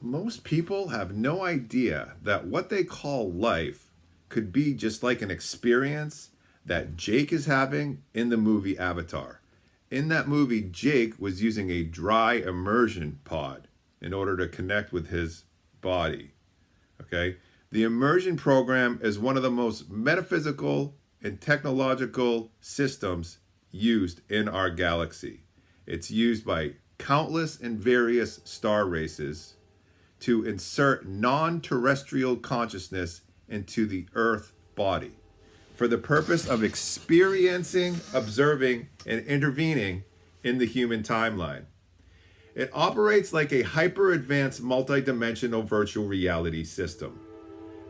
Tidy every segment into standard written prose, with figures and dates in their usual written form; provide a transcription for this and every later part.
Most people have no idea that what they call life could be just like an experience that Jake is having in the movie Avatar. In that movie, Jake was using a dry immersion pod in order to connect with his body. Okay? The immersion program is one of the most metaphysical and technological systems used in our galaxy. It's used by countless and various star races to insert non-terrestrial consciousness into the Earth body for the purpose of experiencing, observing, and intervening in the human timeline. It operates like a hyper-advanced multidimensional virtual reality system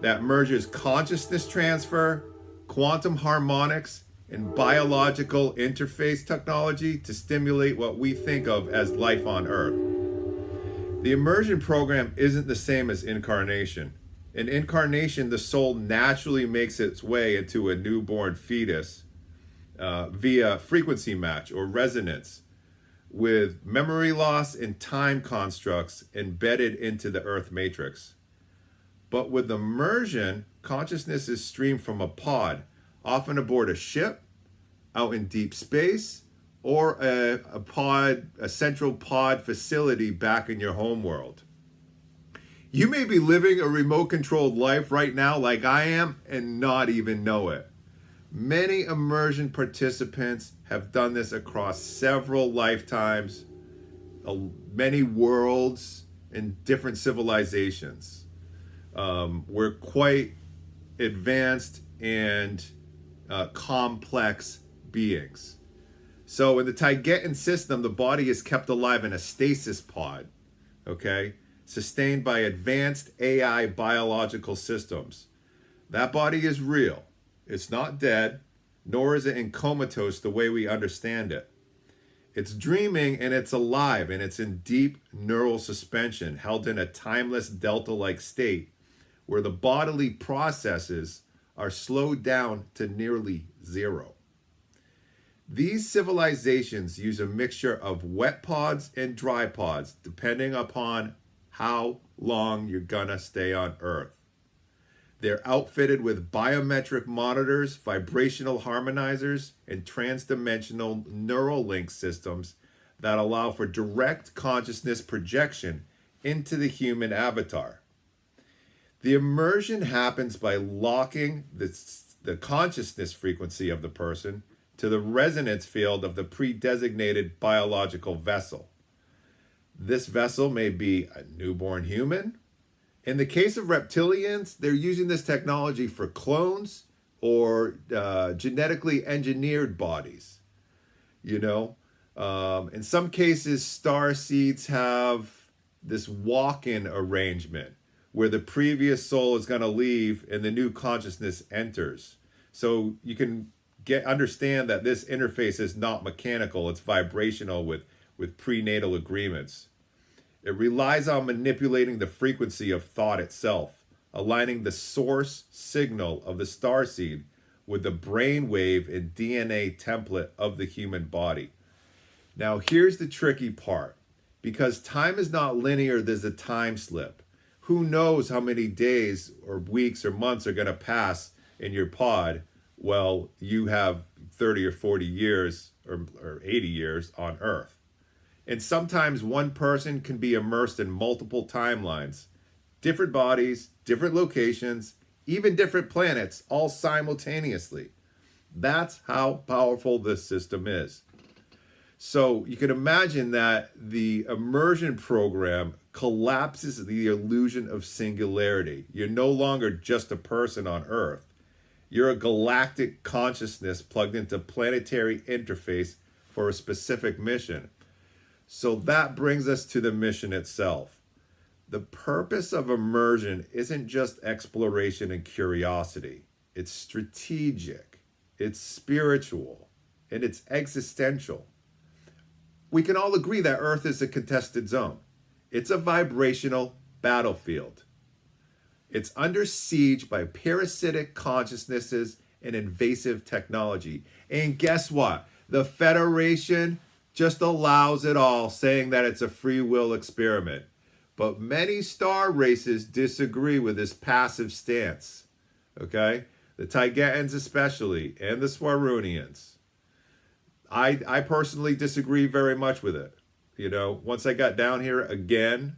that merges consciousness transfer, quantum harmonics, and biological interface technology to stimulate what we think of as life on Earth. The immersion program isn't the same as incarnation. In incarnation, the soul naturally makes its way into a newborn fetus via frequency match or resonance with memory loss and time constructs embedded into the Earth matrix. But with immersion, consciousness is streamed from a pod, often aboard a ship, out in deep space, or a central pod facility back in your home world. You may be living a remote controlled life right now like I am and not even know it. Many immersion participants have done this across several lifetimes, many worlds, and different civilizations. We're quite advanced and complex beings. So in the Taigetan system, the body is kept alive in a stasis pod, okay, sustained by advanced AI biological systems. That body is real. It's not dead, nor is it in comatose the way we understand it. It's dreaming and it's alive and it's in deep neural suspension, held in a timeless delta-like state where the bodily processes are slowed down to nearly zero. These civilizations use a mixture of wet pods and dry pods, depending upon how long you're gonna stay on Earth. They're outfitted with biometric monitors, vibrational harmonizers, and transdimensional neural link systems that allow for direct consciousness projection into the human avatar. The immersion happens by locking the consciousness frequency of the person to the resonance field of the pre-designated biological vessel. This vessel may be a newborn human. In the case of reptilians, they're using this technology for clones or genetically engineered bodies. You know, in some cases, star seeds have this walk-in arrangement where the previous soul is going to leave and the new consciousness enters. So you can understand that this interface is not mechanical, it's vibrational with prenatal agreements. It relies on manipulating the frequency of thought itself, aligning the source signal of the starseed with the brainwave and DNA template of the human body. Now, here's the tricky part. Because time is not linear, there's a time slip. Who knows how many days or weeks or months are going to pass in your pod? Well, you have 30 or 40 years or 80 years on Earth. And sometimes one person can be immersed in multiple timelines, different bodies, different locations, even different planets, all simultaneously. That's how powerful this system is. So you can imagine that the immersion program collapses the illusion of singularity. You're no longer just a person on Earth. You're a galactic consciousness plugged into planetary interface for a specific mission. So that brings us to the mission itself. The purpose of immersion isn't just exploration and curiosity. It's strategic, it's spiritual, and it's existential. We can all agree that Earth is a contested zone. It's a vibrational battlefield. It's under siege by parasitic consciousnesses and invasive technology. And guess what? The Federation just allows it all, saying that it's a free will experiment. But many star races disagree with this passive stance. Okay? The Taigetans especially, and the Swarunians. I personally disagree very much with it. You know, once I got down here again,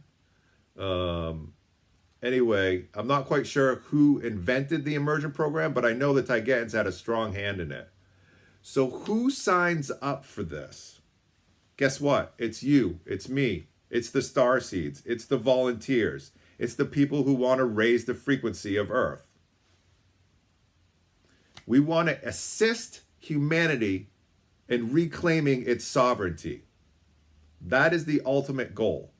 anyway, I'm not quite sure who invented the immersion program, but I know the Taigetans had a strong hand in it. So who signs up for this? Guess what? It's you. It's me. It's the starseeds. It's the volunteers. It's the people who want to raise the frequency of Earth. We want to assist humanity in reclaiming its sovereignty. That is the ultimate goal.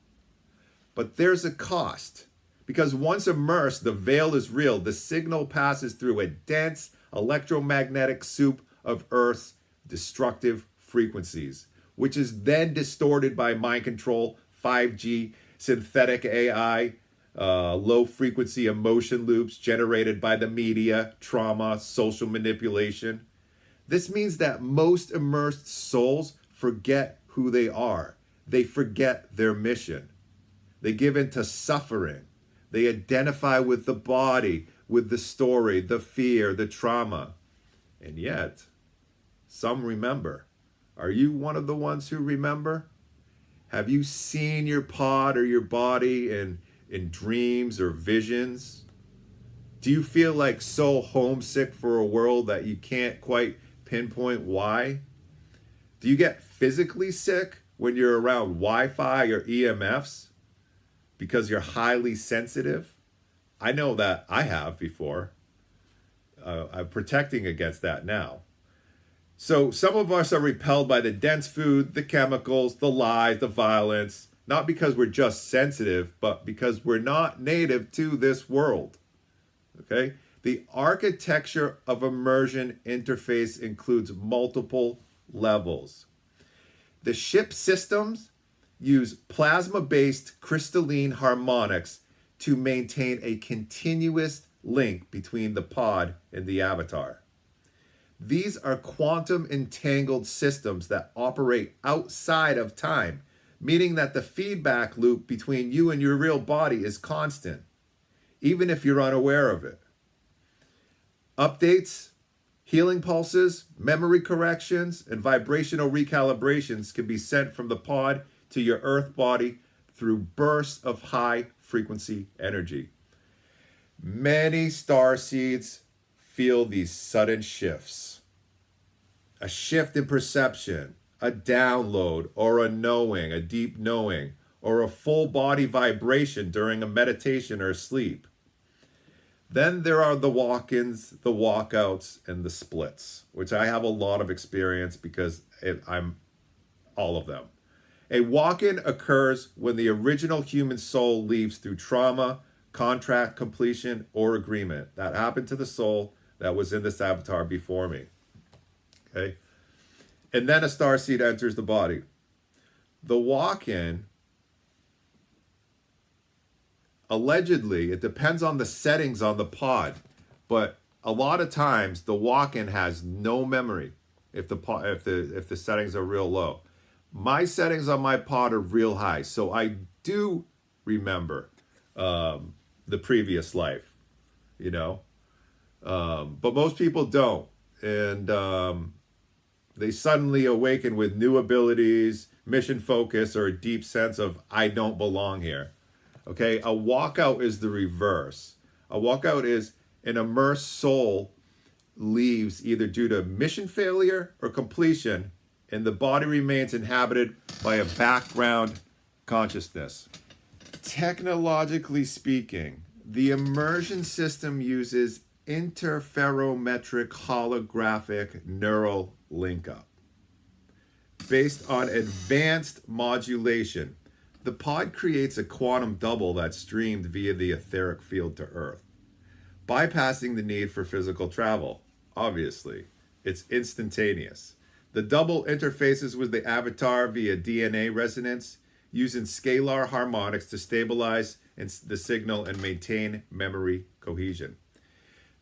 But there's a cost. Because once immersed, the veil is real. The signal passes through a dense electromagnetic soup of Earth's destructive frequencies, which is then distorted by mind control, 5G, synthetic AI, low frequency emotion loops generated by the media, trauma, social manipulation. This means that most immersed souls forget who they are. They forget their mission. They give in to suffering. They identify with the body, with the story, the fear, the trauma. And yet, some remember. Are you one of the ones who remember? Have you seen your pod or your body in dreams or visions? Do you feel like so homesick for a world that you can't quite pinpoint why? Do you get physically sick when you're around Wi-Fi or EMFs because you're highly sensitive? I know that I have before. I'm protecting against that now. So some of us are repelled by the dense food, the chemicals, the lies, the violence, not because we're just sensitive, but because we're not native to this world. Okay? The architecture of immersion interface includes multiple levels. The ship systems use plasma-based crystalline harmonics to maintain a continuous link between the pod and the avatar. These are quantum entangled systems that operate outside of time, meaning that the feedback loop between you and your real body is constant, even if you're unaware of it. Updates, healing pulses, memory corrections, and vibrational recalibrations can be sent from the pod to your Earth body through bursts of high frequency energy. Many starseeds feel these sudden shifts. A shift in perception, a download, or a knowing, a deep knowing, or a full body vibration during a meditation or sleep. Then there are the walk-ins, the walkouts, and the splits, which I have a lot of experience because I'm all of them. A walk-in occurs when the original human soul leaves through trauma, contract completion, or agreement. That happened to the soul that was in this avatar before me. Okay? And then a starseed enters the body. The walk-in, allegedly, it depends on the settings on the pod, but a lot of times the walk-in has no memory if the settings are real low. My settings on my pod are real high, so I do remember the previous life, you know. But most people don't, and they suddenly awaken with new abilities, mission focus, or a deep sense of I don't belong here. Okay, a walkout is the reverse. A walkout is an immersed soul leaves either due to mission failure or completion, and the body remains inhabited by a background consciousness. Technologically speaking, the immersion system uses interferometric holographic neural link-up. Based on advanced modulation, the pod creates a quantum double that's streamed via the etheric field to Earth, bypassing the need for physical travel. Obviously, it's instantaneous. The double interfaces with the avatar via DNA resonance, using scalar harmonics to stabilize the signal and maintain memory cohesion.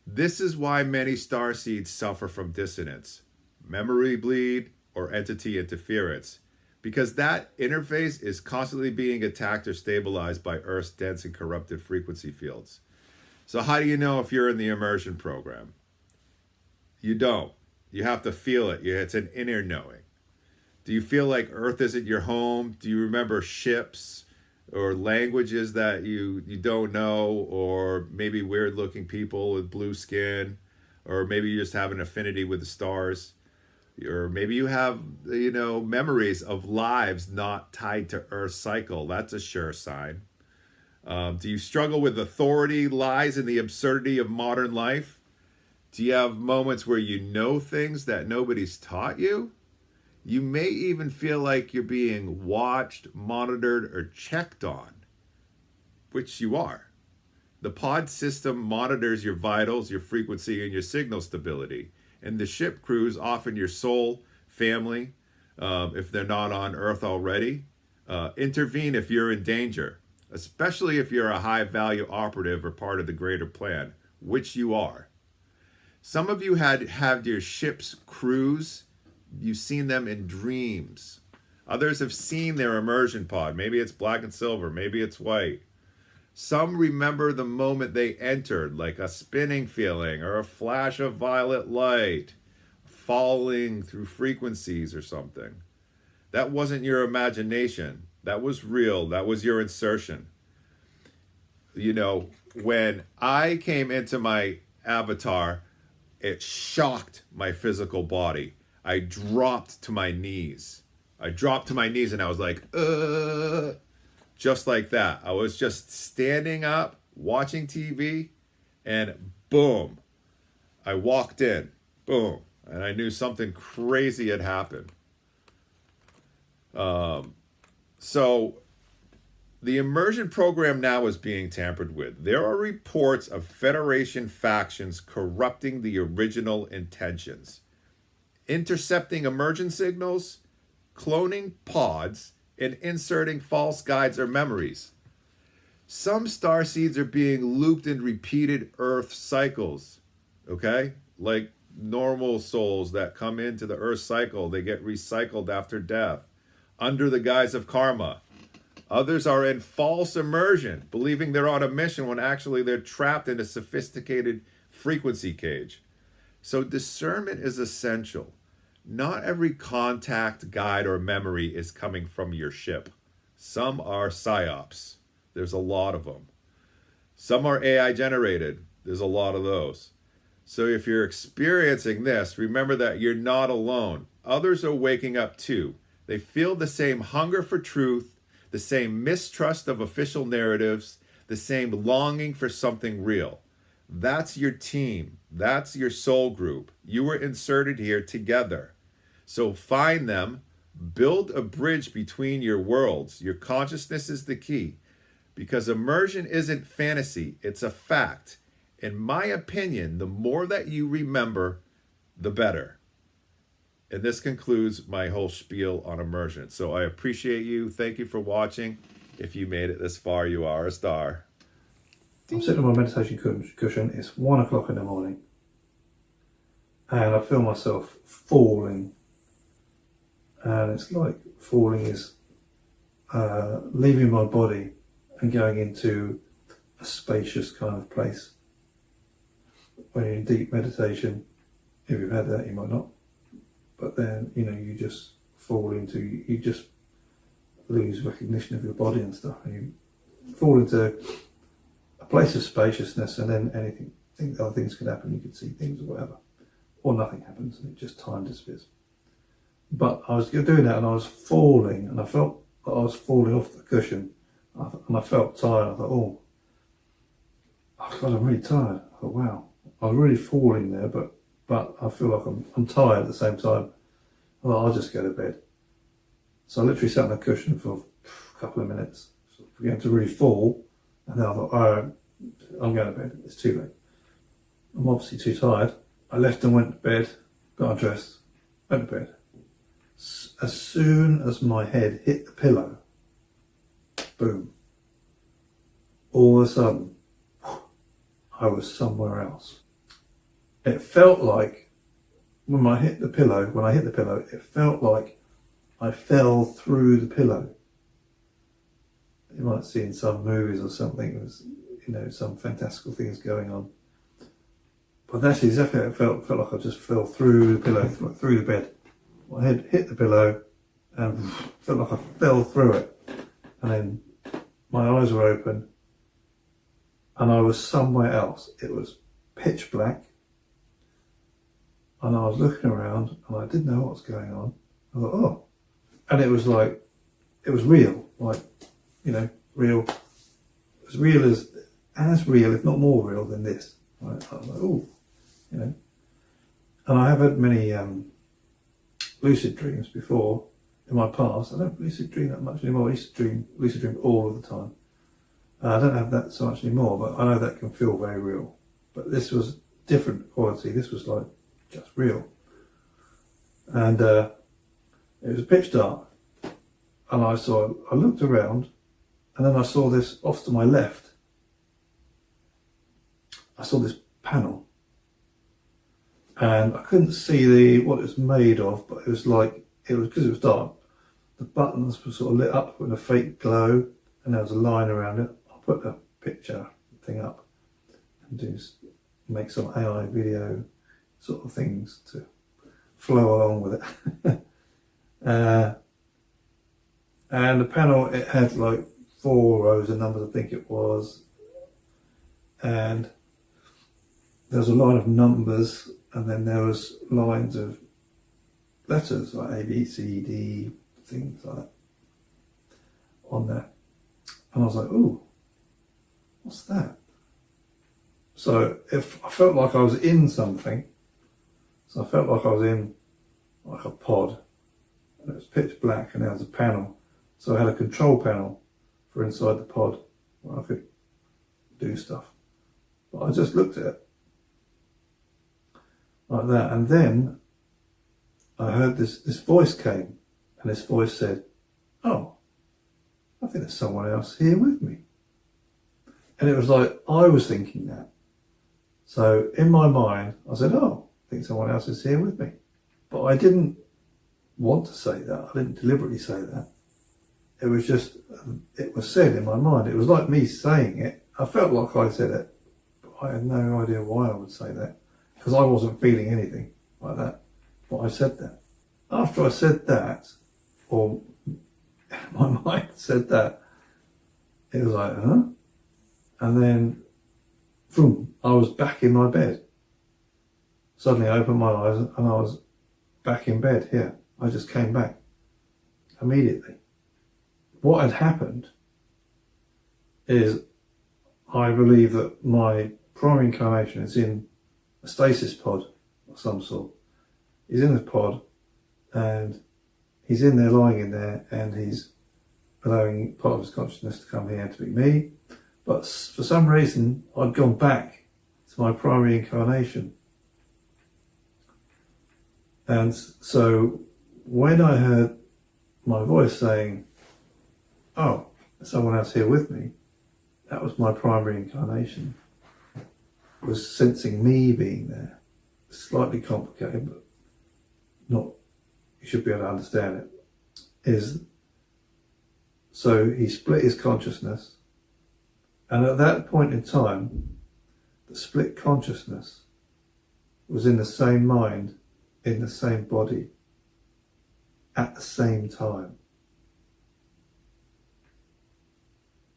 This is why many starseeds suffer from dissonance, memory bleed, or entity interference, because that interface is constantly being attacked or stabilized by Earth's dense and corrupted frequency fields. So how do you know if you're in the immersion program? You don't. You have to feel it. It's an inner knowing. Do you feel like Earth isn't your home? Do you remember ships or languages that you don't know, or maybe weird looking people with blue skin, or maybe you just have an affinity with the stars, or maybe you have, memories of lives not tied to Earth's cycle? That's a sure sign. Do you struggle with authority, lies, and the absurdity of modern life? Do you have moments where you know things that nobody's taught you? You may even feel like you're being watched, monitored, or checked on, which you are. The pod system monitors your vitals, your frequency, and your signal stability. And the ship crews, often your soul, family, if they're not on Earth already, intervene if you're in danger, especially if you're a high-value operative or part of the greater plan, which you are. Some of you have your ship's crews. You've seen them in dreams. Others have seen their immersion pod. Maybe it's black and silver. Maybe it's white. Some remember the moment they entered, like a spinning feeling or a flash of violet light falling through frequencies or something. That wasn't your imagination. That was real. That was your insertion. When I came into my avatar, it shocked my physical body. I dropped to my knees. And I was like, just like that. I was just standing up, watching TV, and boom, I walked in. Boom. And I knew something crazy had happened. So the immersion program now is being tampered with. There are reports of Federation factions corrupting the original intentions, intercepting immersion signals, cloning pods, and inserting false guides or memories. Some starseeds are being looped in repeated Earth cycles, okay? Like normal souls that come into the Earth cycle, they get recycled after death, under the guise of karma. Others are in false immersion, believing they're on a mission when actually they're trapped in a sophisticated frequency cage. So discernment is essential. Not every contact, guide, or memory is coming from your ship. Some are psyops. There's a lot of them. Some are AI generated. There's a lot of those. So if you're experiencing this, remember that you're not alone. Others are waking up too. They feel the same hunger for truth, the same mistrust of official narratives, the same longing for something real. That's your team. That's your soul group. You were inserted here together. So find them, build a bridge between your worlds. Your consciousness is the key, because immersion isn't fantasy, it's a fact. In my opinion, the more that you remember, the better. And this concludes my whole spiel on immersion. So I appreciate you. Thank you for watching. If you made it this far, you are a star. I'm sitting on my meditation cushion. It's 1 o'clock in the morning. And I feel myself falling. And it's like falling is leaving my body and going into a spacious kind of place. When you're in deep meditation, if you've had that, you might not. But then, you just fall into, you just lose recognition of your body and stuff. And you fall into a place of spaciousness, and then other things can happen. You can see things or whatever. Or nothing happens, and it just time disappears. But I was doing that, and I was falling, and I felt that I was falling off the cushion. And I felt tired. I thought, oh God, I'm really tired. I thought, wow. I was really falling there, but I feel like I'm tired at the same time. I thought, I'll just go to bed. So I literally sat on the cushion for a couple of minutes, began to really fall, and then I thought, oh, I'm going to bed. It's too late. I'm obviously too tired. I left and went to bed, got undressed, went to bed. As soon as my head hit the pillow, boom, all of a sudden, I was somewhere else. It felt like when I hit the pillow, it felt like I fell through the pillow. You might see in some movies or something, there's, you know, some fantastical things going on. But that's exactly how it felt. It felt like I just fell through the pillow, through the bed. My head hit the pillow and felt like I fell through it. And then my eyes were open and I was somewhere else. It was pitch black. And I was looking around and I didn't know what was going on. I thought, oh. And it was like, it was real. Like, you know, real. It was real as real, if not more real than this. Right? I was like, oh, you know. And I have had many lucid dreams before in my past. I don't lucid dream that much anymore. I used to lucid dream all of the time. I don't have that so much anymore, but I know that can feel very real. But this was different quality. This was like just real. And it was pitch dark. And I looked around, and then I saw this off to my left. I saw this panel. And I couldn't see what it was made of, but it was because it was dark. The buttons were sort of lit up with a fake glow, and there was a line around it. I'll put the picture thing up and make some AI video sort of things to flow along with it. And the panel, it had like 4 rows of numbers, I think it was. And there was a line of numbers, and then there was lines of letters like A, B, C, D, things like that on there. And I was like, ooh, what's that? So if I felt like I was in something, so I felt like I was in like a pod, and it was pitch black, and there was a panel. So I had a control panel for inside the pod where I could do stuff. But I just looked at it like that, and then I heard this voice came, and this voice said, oh, I think there's someone else here with me. And it was like I was thinking that. So in my mind, I said, oh, I think someone else is here with me. But I didn't want to say that. I didn't deliberately say that. It was just, it was said in my mind. It was like me saying it. I felt like I said it, but I had no idea why I would say that, because I wasn't feeling anything like that. But I said that. After I said that, or my mind said that, it was like, huh? And then, boom, I was back in my bed. Suddenly I opened my eyes and I was back in bed here. I just came back immediately. What had happened is, I believe that my primary incarnation is in a stasis pod of some sort. He's in a pod and he's in there, lying in there, and he's allowing part of his consciousness to come here to be me. But for some reason, I'd gone back to my primary incarnation. And so when I heard my voice saying, oh, there's someone else here with me, that was my primary incarnation. It was sensing me being there. Slightly complicated, but not, you should be able to understand it. So he split his consciousness, and at that point in time, the split consciousness was in the same mind, in the same body, at the same time.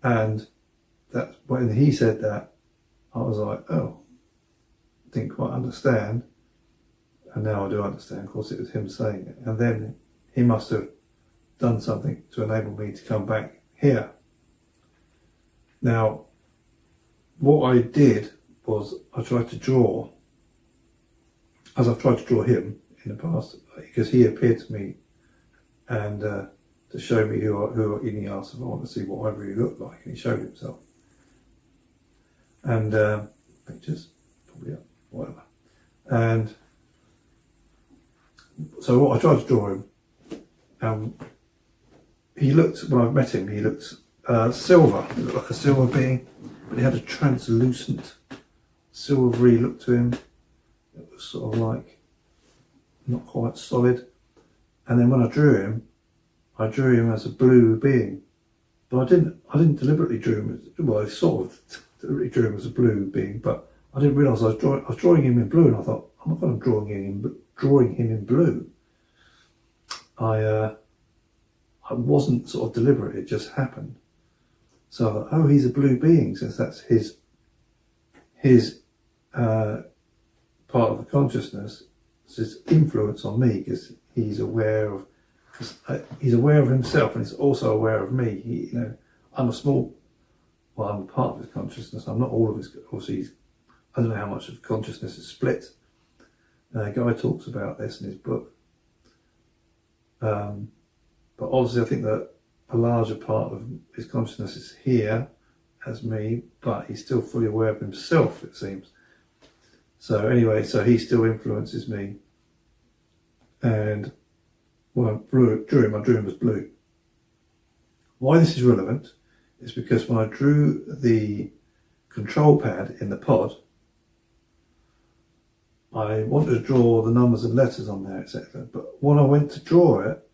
And that, when he said that, I was like, oh, didn't quite understand. And now I do understand. Of course, it was him saying it. And then he must have done something to enable me to come back here. Now, what I did was I tried to draw, as I've tried to draw him in the past, because he appeared to me and to show me who he asked if I want to see what I really looked like, and he showed himself. And pictures, probably up, whatever. And so what I tried to draw him, he looked, when I met him, he looked silver. He looked like a silver being, but he had a translucent, silvery look to him. It was sort of like not quite solid. And then when I drew him, I drew him as a blue being, but I didn't deliberately draw him as, well, I sort of deliberately drew him as a blue being, but I didn't realise I was drawing him in blue, and I thought, I'm not going to drawing him in blue. I wasn't sort of deliberate; it just happened. So I thought, oh, he's a blue being, since that's his part of the consciousness. It's his influence on me, because he's aware of himself, and he's also aware of me. I'm I'm part of his consciousness. I'm not all of his. Obviously, I don't know how much of consciousness is split. Guy talks about this in his book. But obviously, I think that a larger part of his consciousness is here as me, but he's still fully aware of himself, it seems. So anyway, so he still influences me. And when I drew him as blue. Why this is relevant is because when I drew the control pad in the pod, I wanted to draw the numbers and letters on there, etc. But when I went to draw it,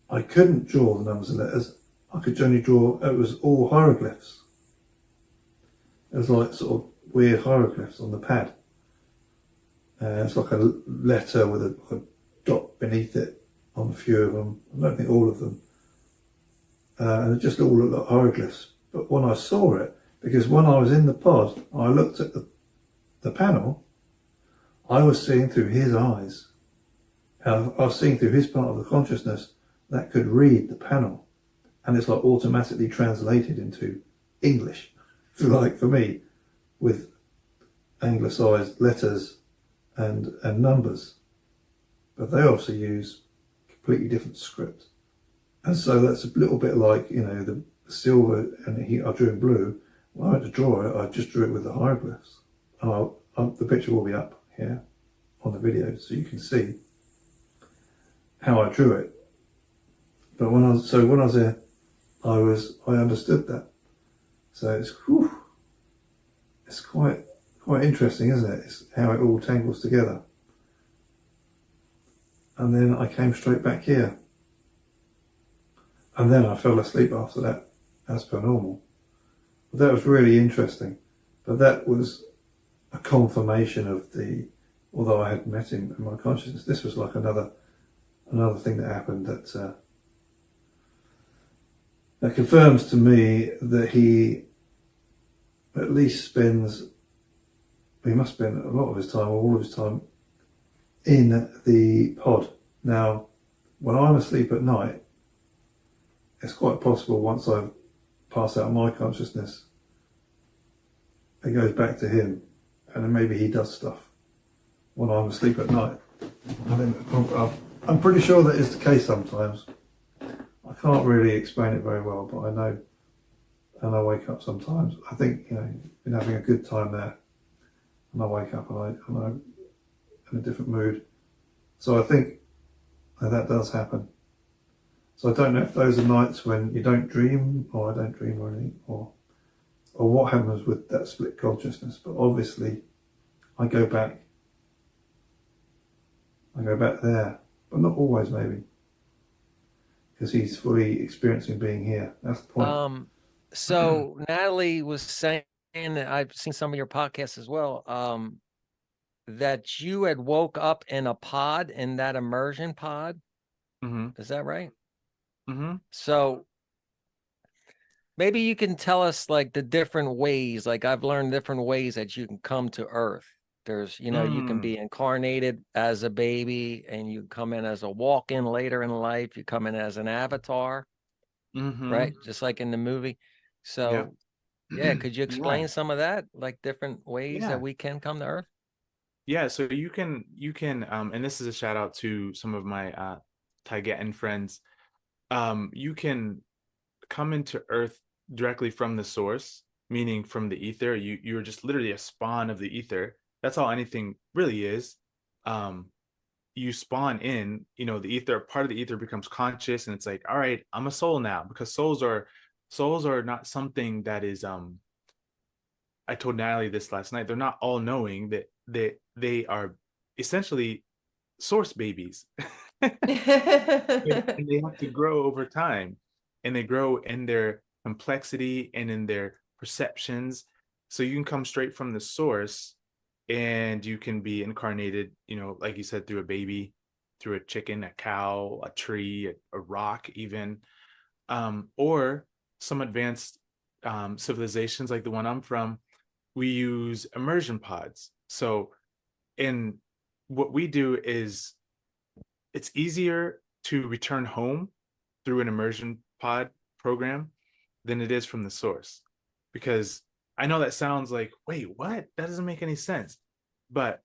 I couldn't draw the numbers and letters. I could only draw, it was all hieroglyphs. It was like sort of weird hieroglyphs on the pad. It's like a letter with a dot beneath it on a few of them. I don't think all of them. And it just all looked like hieroglyphs. But when I saw it, because when I was in the pod, I looked at the panel, I was seeing through his eyes. I was seeing through his part of the consciousness that could read the panel. And it's like automatically translated into English, if you like, for me, with anglicised letters and numbers. But they obviously use completely different script. And so that's a little bit like, the silver, and I drew in blue. When I had to draw it, I just drew it with the hieroglyphs. The picture will be up here on the video, so you can see how I drew it. But when I was there, I understood that. So it's quite interesting, isn't it? It's how it all tangles together. And then I came straight back here. And then I fell asleep after that, as per normal. But that was really interesting. But that was a confirmation of although I had met him in my consciousness, this was like another thing that happened that confirms to me that he at least he must spend a lot of his time, or all of his time, in the pod. Now, when I'm asleep at night, it's quite possible once I've passed out my consciousness, it goes back to him, and then maybe he does stuff when I'm asleep at night. I'm pretty sure that is the case sometimes. I can't really explain it very well, but I know, and I wake up sometimes. I think, been having a good time there, and I wake up and I'm in a different mood. So I think that does happen. So I don't know if those are nights when you don't dream, or I don't dream or anything, or what happens with that split consciousness. But obviously, I go back there, but not always, maybe, because he's fully experiencing being here. That's the point. So Natalie was saying, and I've seen some of your podcasts as well, that you had woke up in a pod, in that immersion pod. Mm-hmm. Is that right? Mm-hmm. So maybe you can tell us like the different ways, like I've learned different ways that you can come to Earth. There's, you can be incarnated as a baby, and you come in as a walk-in later in life. You come in as an avatar, right? Just like in the movie. So yeah, could you explain some of that, like different ways that we can come to Earth? Yeah, so you can and this is a shout out to some of my Taigetan friends. You can come into Earth directly from the source, meaning from the ether. You're just literally a spawn of the ether. That's all anything really is. You spawn in, the ether, part of the ether becomes conscious, and it's like, all right, I'm a soul now, because souls are not something that is I told Natalie this last night. They're not all knowing, that they are essentially source babies. And they have to grow over time, and they grow in their complexity and in their perceptions. So you can come straight from the source, and you can be incarnated, like you said, through a baby, through a chicken, a cow, a tree, a rock, even, or some advanced civilizations like the one I'm from, we use immersion pods. So in what we do is, it's easier to return home through an immersion pod program than it is from the source. Because I know that sounds like, wait, what? That doesn't make any sense. But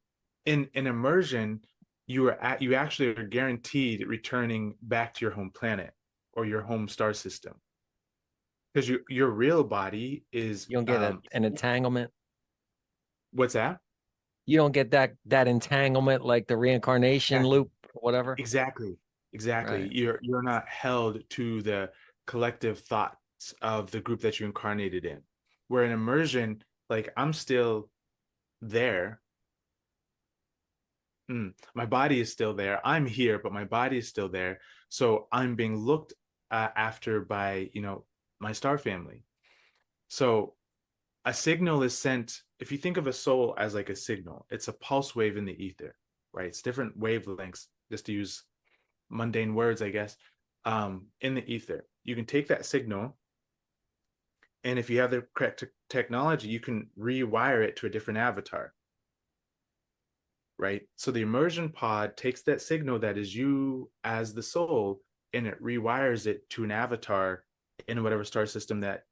in immersion, you actually are guaranteed returning back to your home planet or your home star system. Because your real body is You don't get an entanglement. What's that? You don't get that entanglement like the reincarnation loop or whatever. Exactly. Right. You're not held to the collective thoughts of the group that you incarnated in. Where in immersion, like, I'm still there. My body is still there. I'm here, but my body is still there. So I'm being looked after by, my star family. So a signal is sent. If you think of a soul as like a signal, it's a pulse wave in the ether, right? It's different wavelengths, just to use mundane words, I guess, in the ether. You can take that signal, and if you have the correct technology, you can rewire it to a different avatar, right? So the immersion pod takes that signal that is you as the soul, and it rewires it to an avatar in whatever star system that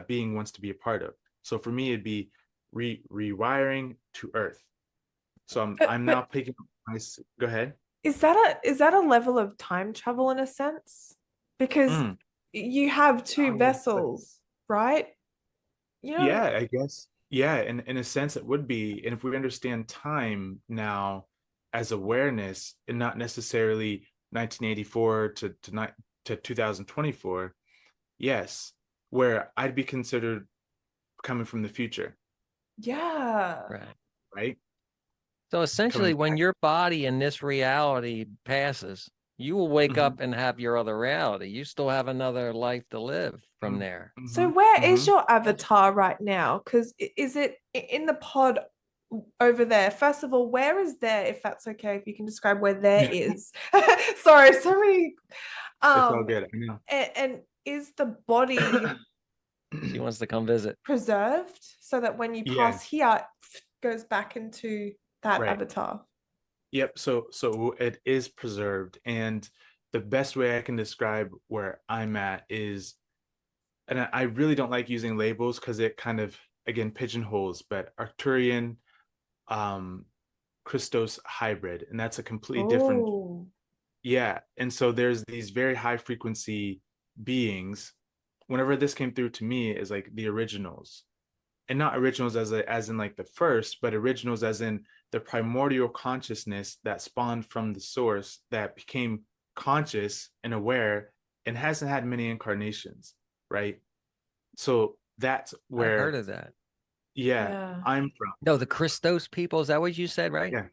being wants to be a part of. So for me, it'd be rewiring to Earth. So I'm now picking my. Go ahead. Is that a level of time travel in a sense? Because you have two vessels, right? Yeah, I guess. Yeah, in a sense it would be. And if we understand time now as awareness, and not necessarily 1984 to 2024, yes, where I'd be considered coming from the future. Yeah. Right. So essentially, when your body in this reality passes, you will wake up and have your other reality. You still have another life to live from there. So where is your avatar right now? Because is it in the pod over there? First of all, where is there, if that's okay, if you can describe where there is? Sorry, so many. It's all good. I know. And is the body She wants to come visit. preserved so that when you pass here, it goes back into that avatar? Yep. So it is preserved, and the best way I can describe where I'm at is, and I really don't like using labels because it kind of, again, pigeonholes, but Arcturian, Christos hybrid, and that's a completely different. Yeah. And so there's these very high frequency beings. Whenever this came through to me, is like the originals, and not originals as in like the first, but originals as in the primordial consciousness that spawned from the source, that became conscious and aware and hasn't had many incarnations, right? So that's where I heard of that. Yeah, I'm from. No, the Christos people, is that what you said, right? Yeah.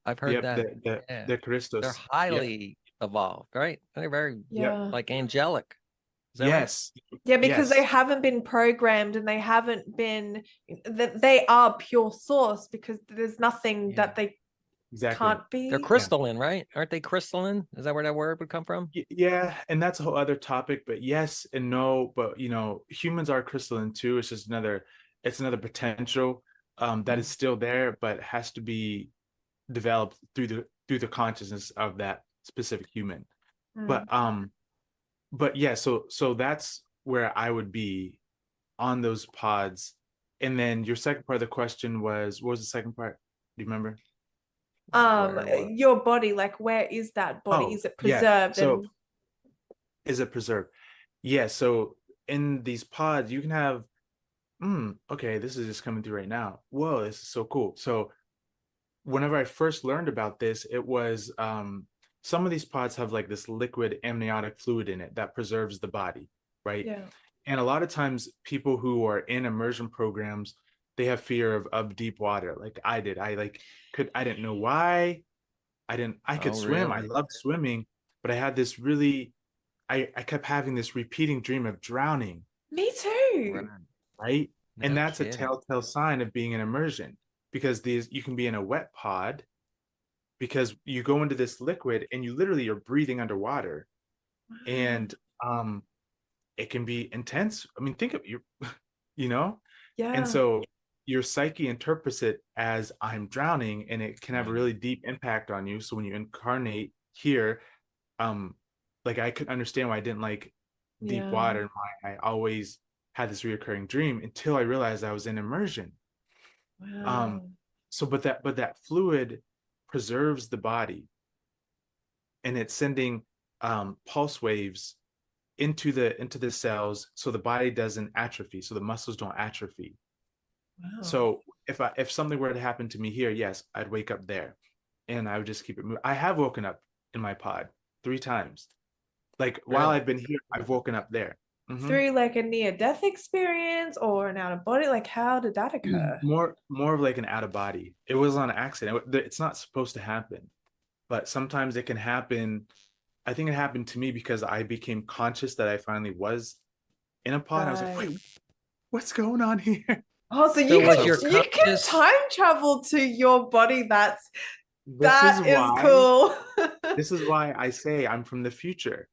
I've heard that. The Christos. They're highly evolved, right? They're very like angelic. Yes. Right? Yeah, because they haven't been programmed, and they haven't been, they are pure source, because there's nothing that they can't be. They're crystalline, right? Aren't they crystalline? Is that where that word would come from? Yeah, and that's a whole other topic, but yes and no. But humans are crystalline too. It's just another potential that is still there, but has to be developed through the consciousness of that specific human. But yeah, so that's where I would be on those pods. And then your second part of the question was, what was the second part? Do you remember? Your body, like, where is that body? Is it preserved? So is it preserved? Yeah, so in these pods you can have okay, this is just coming through right now. Whoa, this is so cool. So whenever I first learned about this, it was some of these pods have like this liquid amniotic fluid in it that preserves the body, right? Yeah. And a lot of times people who are in immersion programs, they have fear of deep water, like I did. I didn't know why. I could swim. I really? loved swimming, but I had this really, I kept having this repeating dream of drowning, Me too. Right. right? And No that's a kidding. telltale sign of being in immersion, because you can be in a wet pod because you go into this liquid and you literally are breathing underwater, and it can be intense. I mean, think of you, you know, and Yeah. so your psyche interprets it as I'm drowning, and it can have a really deep impact on you. So when you incarnate here, like I could understand why I didn't like deep Yeah. water, and why I always had this reoccurring dream until I realized I was in immersion. Wow. So but that fluid preserves the body, and it's sending pulse waves into the cells, so the body doesn't atrophy, so the muscles don't atrophy. Wow. So if something were to happen to me here, yes, I'd wake up there, and I would just keep it moving. I have woken up in my pod 3 times. Like while Really? I've been here, I've woken up there. Through like a near death experience or an out of body, like how did that It was occur? more of like an out of body. It was on accident. It's not supposed to happen, but sometimes it can happen. I think it happened to me because I became conscious that I finally was in a pod. I was like, Right. wait, what's going on here? Oh, so So you was can your you can conscious? time travel to your body. This is That is why cool. this is why I say I'm from the future.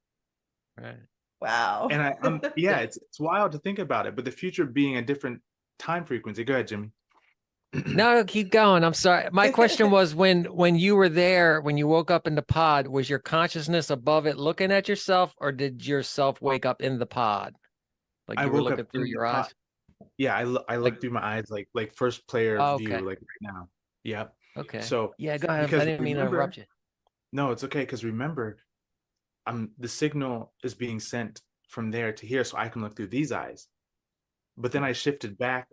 Right. Wow. And I'm yeah, it's wild to think about it, but the future being a different time frequency. Go ahead, Jimmy. No, keep going. I'm sorry. My question was when you were there, when you woke up in the pod, was your consciousness above it looking at yourself, or did yourself wake up in the pod? Like I you were woke up looking through in the your pod. eyes? Yeah, I Like, look through my eyes like first player oh, view, okay. like right now. Yep. Okay. So Yeah, go ahead. I because didn't mean to remember, interrupt you. no, it's okay, because remember, the signal is being sent from there to here, so I can look through these eyes. But then I shifted back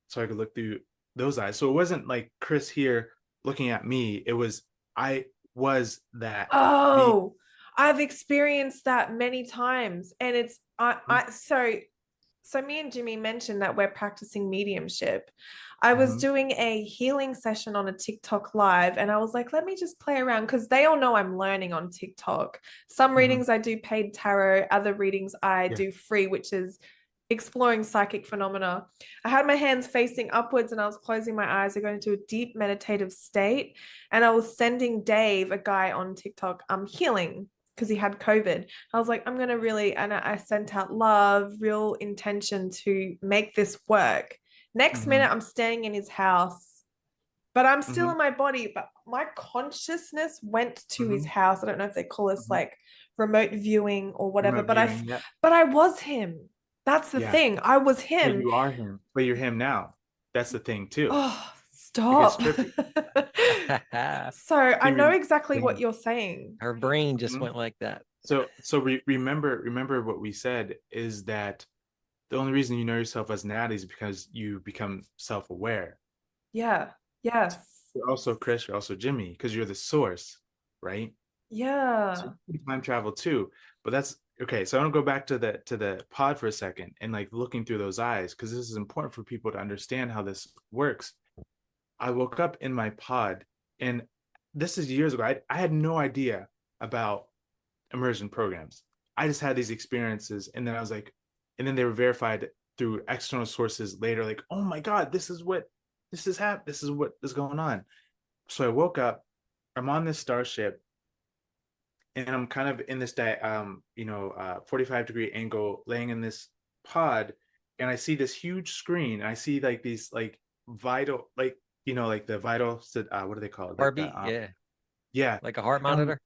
so I could look through those eyes. So it wasn't like Chris here looking at me. It was I was that being. Oh, I've experienced that many times. And it's so me and Jimmy mentioned that we're practicing mediumship. I was Mhm. doing a healing session on a TikTok live, and I was like, let me just play around because they all know I'm learning on TikTok. Some Mhm. readings I do paid tarot, other readings I Yeah. do free, which is exploring psychic phenomena. I had my hands facing upwards and I was closing my eyes. I go into a deep meditative state, and I was sending Dave, a guy on TikTok, healing because he had COVID. I was like, I'm going to really, and I sent out love, real intention to make this work. Next Mhm. minute, I'm staying in his house, but I'm still Mhm. in my body. But my consciousness went to his Mhm. house. I don't know if they call this Mhm. like remote viewing or whatever, Remote viewing. Yeah. but I was him. That's the Yeah. thing. I was But him. you are him. But you're him now. That's the thing too. Oh, It gets stop. trippy. So I See, know exactly yeah. what you're saying. Her brain just Mhm. went like that. So remember what we said is that the only reason you know yourself as Natty is because you become self-aware. Yeah. Yes. You're also Chris, you're also Jimmy, because you're the source, right? So Yeah. you can time travel too. But that's okay. So I want to go back to the pod for a second and like looking through those eyes, because this is important for people to understand how this works. I woke up in my pod, and this is years ago. I had no idea about immersion programs. I just had these experiences, and then I was like, and then they were verified through external sources later, like, oh my God, this is what this is what is going on. So I woke up, I'm on this starship, and I'm kind of in this 45-degree angle, laying in this pod, and I see this huge screen. And I see like these like vital, like like the vital, what do they call it? Like the Heartbeat, yeah, yeah, like a heart and monitor.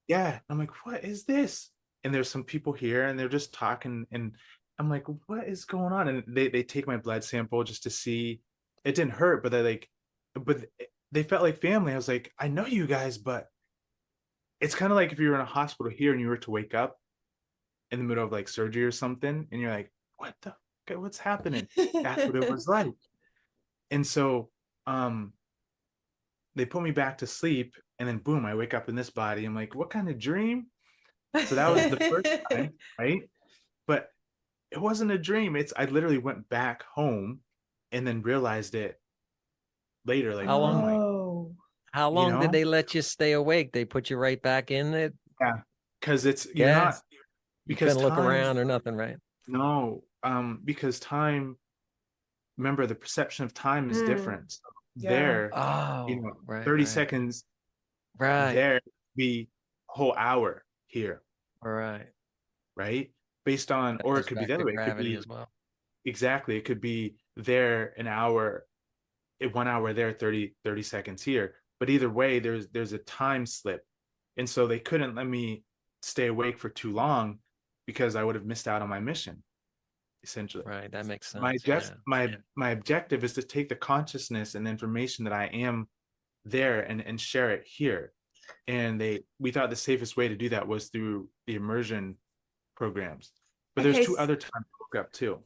yeah, I'm like, what is this? And there's some people here, and they're just talking, and I'm like, what is going on? And they take my blood sample just to see. It didn't hurt, but but they felt like family. I was like, I know you guys, but it's kind of like if you were in a hospital here and you were to wake up in the middle of like surgery or something, and you're like, what's happening? That's what it was like. And so they put me back to sleep, and then boom, I wake up in this body. I'm like, what kind of dream? So that was the first time, right? But it wasn't a dream. I literally went back home and then realized it later, like, How oh long? my, Oh. How you long did know? they let you stay awake? They put you right back in it? Yeah, because you're Yeah. not, You because couldn't look time, around or nothing, right? no, because time, remember, the perception of time is Mm, different. So yeah. there, Oh, 30 right. seconds Right. there be a whole hour here, Right. right? Based on, That or it goes could be back the to other way. It could gravity be as well. exactly, it could be there an hour, 1 hour there, 30 seconds here. But either way, there's a time slip. And so they couldn't let me stay awake for too long because I would have missed out on my mission, essentially. Right. That makes My sense. Jeff, Yeah. my objective is to take the consciousness and the information that I am there and share it here. And we thought the safest way to do that was through the immersion programs. But there's Okay, two other times I woke up too.